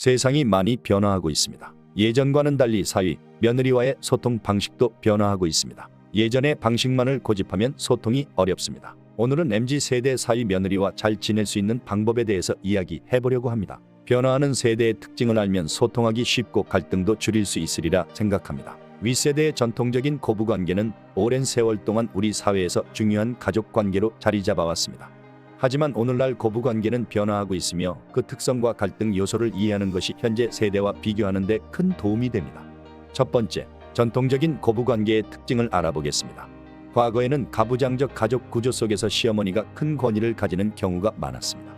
세상이 많이 변화하고 있습니다. 예전과는 달리 사위, 며느리와의 소통 방식도 변화하고 있습니다. 예전의 방식만을 고집하면 소통이 어렵습니다. 오늘은 MZ세대 사위 며느리와 잘 지낼 수 있는 방법에 대해서 이야기해보려고 합니다. 변화하는 세대의 특징을 알면 소통하기 쉽고 갈등도 줄일 수 있으리라 생각합니다. 윗세대의 전통적인 고부관계는 오랜 세월 동안 우리 사회에서 중요한 가족관계로 자리 잡아왔습니다. 하지만 오늘날 고부관계는 변화하고 있으며 그 특성과 갈등 요소를 이해하는 것이 현재 세대와 비교하는 데 큰 도움이 됩니다. 첫 번째, 전통적인 고부관계의 특징을 알아보겠습니다. 과거에는 가부장적 가족 구조 속에서 시어머니가 큰 권위를 가지는 경우가 많았습니다.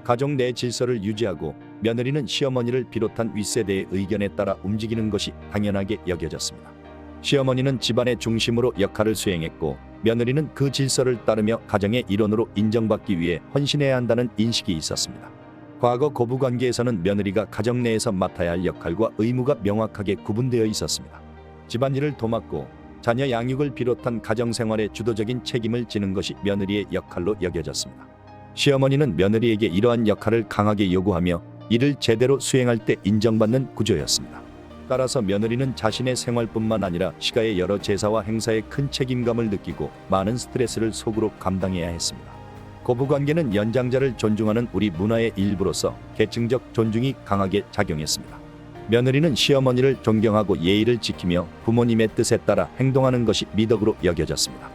가족 내 질서를 유지하고 며느리는 시어머니를 비롯한 윗세대의 의견에 따라 움직이는 것이 당연하게 여겨졌습니다. 시어머니는 집안의 중심으로 역할을 수행했고 며느리는 그 질서를 따르며 가정의 일원으로 인정받기 위해 헌신해야 한다는 인식이 있었습니다. 과거 고부관계에서는 며느리가 가정 내에서 맡아야 할 역할과 의무가 명확하게 구분되어 있었습니다. 집안일을 도맡고 자녀 양육을 비롯한 가정생활의 주도적인 책임을 지는 것이 며느리의 역할로 여겨졌습니다. 시어머니는 며느리에게 이러한 역할을 강하게 요구하며 이를 제대로 수행할 때 인정받는 구조였습니다. 따라서 며느리는 자신의 생활뿐만 아니라 시가의 여러 제사와 행사에 큰 책임감을 느끼고 많은 스트레스를 속으로 감당해야 했습니다. 고부관계는 연장자를 존중하는 우리 문화의 일부로서 계층적 존중이 강하게 작용했습니다. 며느리는 시어머니를 존경하고 예의를 지키며 부모님의 뜻에 따라 행동하는 것이 미덕으로 여겨졌습니다.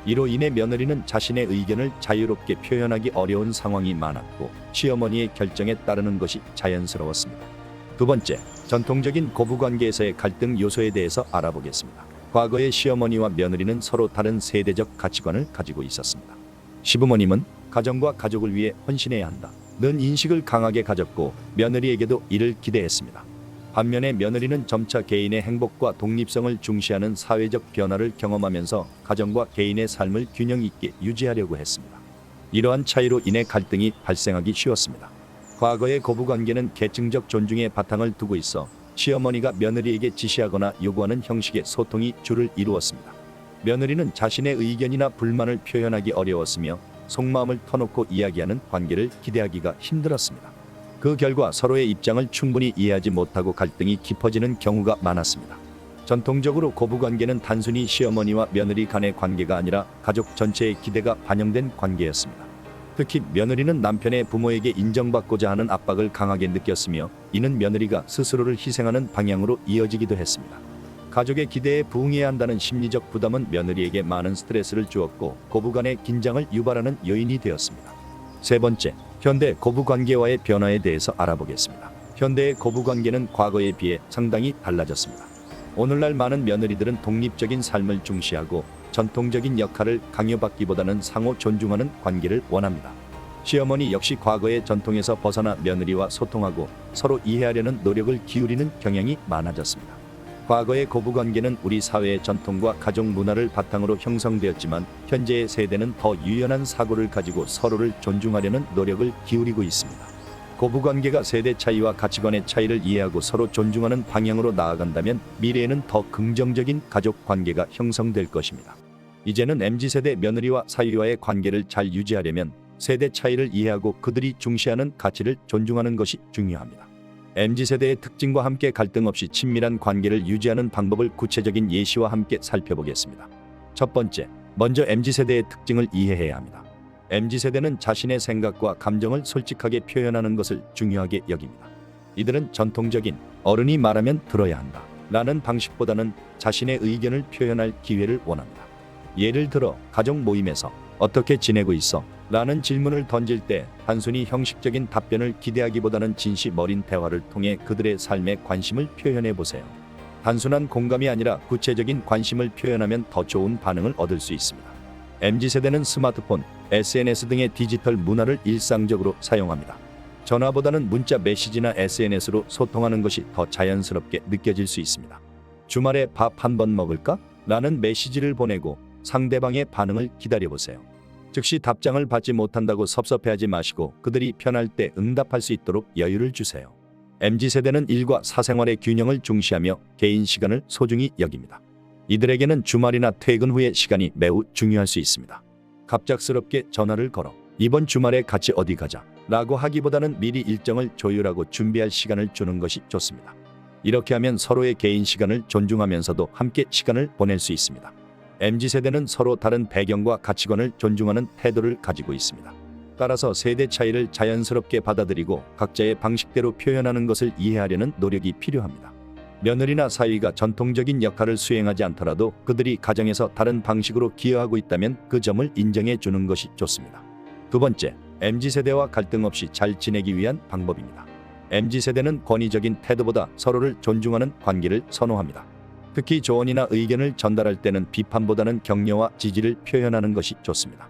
이로 인해 며느리는 자신의 의견을 자유롭게 표현하기 어려운 상황이 많았고 시어머니의 결정에 따르는 것이 자연스러웠습니다. 두 번째, 전통적인 고부관계에서의 갈등 요소에 대해서 알아보겠습니다. 과거의 시어머니와 며느리는 서로 다른 세대적 가치관을 가지고 있었습니다. 시부모님은 가정과 가족을 위해 헌신해야 한다는 인식을 강하게 가졌고 며느리에게도 이를 기대했습니다. 반면에 며느리는 점차 개인의 행복과 독립성을 중시하는 사회적 변화를 경험하면서 가정과 개인의 삶을 균형 있게 유지하려고 했습니다. 이러한 차이로 인해 갈등이 발생하기 쉬웠습니다. 과거의 고부관계는 계층적 존중의 바탕을 두고 있어 시어머니가 며느리에게 지시하거나 요구하는 형식의 소통이 주를 이루었습니다. 며느리는 자신의 의견이나 불만을 표현하기 어려웠으며 속마음을 터놓고 이야기하는 관계를 기대하기가 힘들었습니다. 그 결과 서로의 입장을 충분히 이해하지 못하고 갈등이 깊어지는 경우가 많았습니다. 전통적으로 고부관계는 단순히 시어머니와 며느리 간의 관계가 아니라 가족 전체의 기대가 반영된 관계였습니다. 특히 며느리는 남편의 부모에게 인정받고자 하는 압박을 강하게 느꼈으며 이는 며느리가 스스로를 희생하는 방향으로 이어지기도 했습니다. 가족의 기대에 부응해야 한다는 심리적 부담은 며느리에게 많은 스트레스를 주었고 고부간의 긴장을 유발하는 요인이 되었습니다. 세 번째, 현대 고부관계와의 변화에 대해서 알아보겠습니다. 현대의 고부관계는 과거에 비해 상당히 달라졌습니다. 오늘날 많은 며느리들은 독립적인 삶을 중시하고 전통적인 역할을 강요받기보다는 상호 존중하는 관계를 원합니다. 시어머니 역시 과거의 전통에서 벗어나 며느리와 소통하고 서로 이해하려는 노력을 기울이는 경향이 많아졌습니다. 과거의 고부관계는 우리 사회의 전통과 가족 문화를 바탕으로 형성되었지만 현재의 세대는 더 유연한 사고를 가지고 서로를 존중하려는 노력을 기울이고 있습니다. 고부관계가 세대 차이와 가치관의 차이를 이해하고 서로 존중하는 방향으로 나아간다면 미래에는 더 긍정적인 가족 관계가 형성될 것입니다. 이제는 MZ세대 며느리와 사위와의 관계를 잘 유지하려면 세대 차이를 이해하고 그들이 중시하는 가치를 존중하는 것이 중요합니다. MZ세대의 특징과 함께 갈등 없이 친밀한 관계를 유지하는 방법을 구체적인 예시와 함께 살펴보겠습니다. 첫 번째, 먼저 MZ세대의 특징을 이해해야 합니다. MZ세대는 자신의 생각과 감정을 솔직하게 표현하는 것을 중요하게 여깁니다. 이들은 전통적인 어른이 말하면 들어야 한다 라는 방식보다는 자신의 의견을 표현할 기회를 원합니다. 예를 들어 가족 모임에서 어떻게 지내고 있어? 라는 질문을 던질 때 단순히 형식적인 답변을 기대하기보다는 진심 어린 대화를 통해 그들의 삶에 관심을 표현해 보세요. 단순한 공감이 아니라 구체적인 관심을 표현하면 더 좋은 반응을 얻을 수 있습니다. MZ세대는 스마트폰, SNS 등의 디지털 문화를 일상적으로 사용합니다. 전화보다는 문자 메시지나 SNS로 소통하는 것이 더 자연스럽게 느껴질 수 있습니다. 주말에 밥 한 번 먹을까? 라는 메시지를 보내고 상대방의 반응을 기다려보세요. 즉시 답장을 받지 못한다고 섭섭해하지 마시고 그들이 편할 때 응답할 수 있도록 여유를 주세요. MZ세대는 일과 사생활의 균형을 중시하며 개인 시간을 소중히 여깁니다. 이들에게는 주말이나 퇴근 후의 시간이 매우 중요할 수 있습니다. 갑작스럽게 전화를 걸어 이번 주말에 같이 어디 가자 라고 하기보다는 미리 일정을 조율하고 준비할 시간을 주는 것이 좋습니다. 이렇게 하면 서로의 개인 시간을 존중하면서도 함께 시간을 보낼 수 있습니다. MZ세대는 서로 다른 배경과 가치관을 존중하는 태도를 가지고 있습니다. 따라서 세대 차이를 자연스럽게 받아들이고 각자의 방식대로 표현하는 것을 이해하려는 노력이 필요합니다. 며느리나 사위가 전통적인 역할을 수행하지 않더라도 그들이 가정에서 다른 방식으로 기여하고 있다면 그 점을 인정해 주는 것이 좋습니다. 두 번째, MZ세대와 갈등 없이 잘 지내기 위한 방법입니다. MZ세대는 권위적인 태도보다 서로를 존중하는 관계를 선호합니다. 특히 조언이나 의견을 전달할 때는 비판보다는 격려와 지지를 표현하는 것이 좋습니다.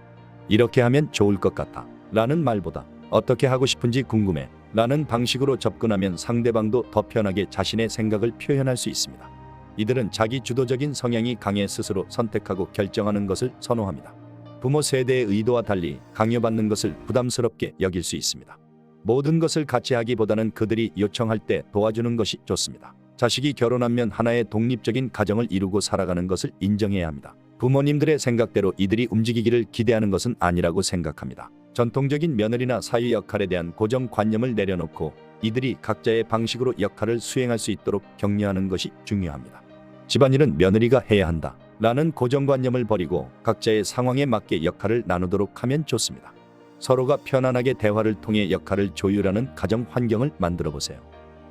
이렇게 하면 좋을 것 같아 라는 말보다 어떻게 하고 싶은지 궁금해 라는 방식으로 접근하면 상대방도 더 편하게 자신의 생각을 표현할 수 있습니다. 이들은 자기 주도적인 성향이 강해 스스로 선택하고 결정하는 것을 선호합니다. 부모 세대의 의도와 달리 강요받는 것을 부담스럽게 여길 수 있습니다. 모든 것을 같이 하기보다는 그들이 요청할 때 도와주는 것이 좋습니다. 자식이 결혼하면 하나의 독립적인 가정을 이루고 살아가는 것을 인정해야 합니다. 부모님들의 생각대로 이들이 움직이기를 기대하는 것은 아니라고 생각합니다. 전통적인 며느리나 사위 역할에 대한 고정관념을 내려놓고 이들이 각자의 방식으로 역할을 수행할 수 있도록 격려하는 것이 중요합니다. 집안일은 며느리가 해야 한다 라는 고정관념을 버리고 각자의 상황에 맞게 역할을 나누도록 하면 좋습니다. 서로가 편안하게 대화를 통해 역할을 조율하는 가정 환경을 만들어 보세요.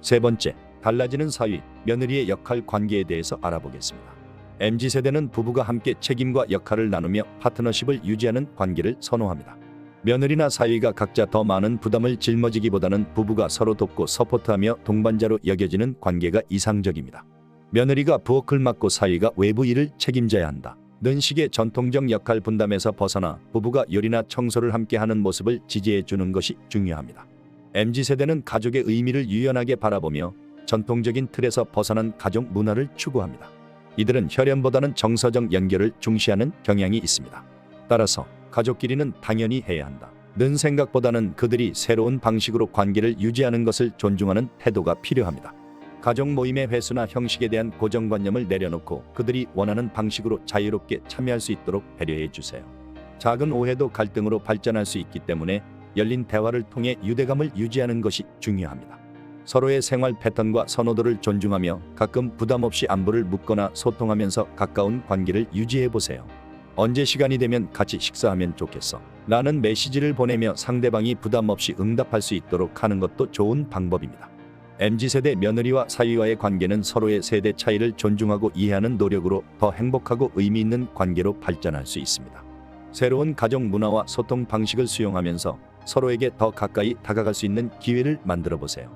세 번째, 달라지는 사위, 며느리의 역할 관계에 대해서 알아보겠습니다. MZ세대는 부부가 함께 책임과 역할을 나누며 파트너십을 유지하는 관계를 선호합니다. 며느리나 사위가 각자 더 많은 부담을 짊어지기보다는 부부가 서로 돕고 서포트하며 동반자로 여겨지는 관계가 이상적입니다. 며느리가 부엌을 맡고 사위가 외부 일을 책임져야 한다 는 식의 전통적 역할 분담에서 벗어나 부부가 요리나 청소를 함께 하는 모습을 지지해 주는 것이 중요합니다. MZ세대는 가족의 의미를 유연하게 바라보며 전통적인 틀에서 벗어난 가족 문화를 추구합니다. 이들은 혈연보다는 정서적 연결을 중시하는 경향이 있습니다. 따라서 가족끼리는 당연히 해야 한다 는 생각보다는 그들이 새로운 방식으로 관계를 유지하는 것을 존중하는 태도가 필요합니다. 가족 모임의 횟수나 형식에 대한 고정관념을 내려놓고 그들이 원하는 방식으로 자유롭게 참여할 수 있도록 배려해 주세요. 작은 오해도 갈등으로 발전할 수 있기 때문에 열린 대화를 통해 유대감을 유지하는 것이 중요합니다. 서로의 생활 패턴과 선호도를 존중하며 가끔 부담 없이 안부를 묻거나 소통하면서 가까운 관계를 유지해 보세요. 언제 시간이 되면 같이 식사하면 좋겠어 라는 메시지를 보내며 상대방이 부담 없이 응답할 수 있도록 하는 것도 좋은 방법입니다. MZ세대 며느리와 사위와의 관계는 서로의 세대 차이를 존중하고 이해하는 노력으로 더 행복하고 의미 있는 관계로 발전할 수 있습니다. 새로운 가족 문화와 소통 방식을 수용하면서 서로에게 더 가까이 다가갈 수 있는 기회를 만들어 보세요.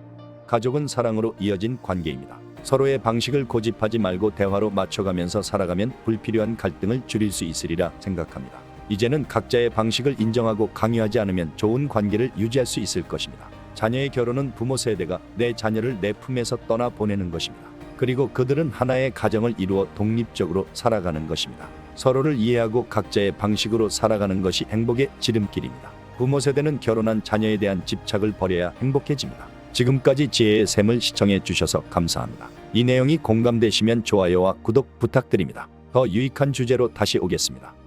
가족은 사랑으로 이어진 관계입니다. 서로의 방식을 고집하지 말고 대화로 맞춰가면서 살아가면 불필요한 갈등을 줄일 수 있으리라 생각합니다. 이제는 각자의 방식을 인정하고 강요하지 않으면 좋은 관계를 유지할 수 있을 것입니다. 자녀의 결혼은 부모 세대가 내 자녀를 내 품에서 떠나 보내는 것입니다. 그리고 그들은 하나의 가정을 이루어 독립적으로 살아가는 것입니다. 서로를 이해하고 각자의 방식으로 살아가는 것이 행복의 지름길입니다. 부모 세대는 결혼한 자녀에 대한 집착을 버려야 행복해집니다. 지금까지 지혜의 샘을 시청해 주셔서 감사합니다. 이 내용이 공감되시면 좋아요와 구독 부탁드립니다. 더 유익한 주제로 다시 오겠습니다.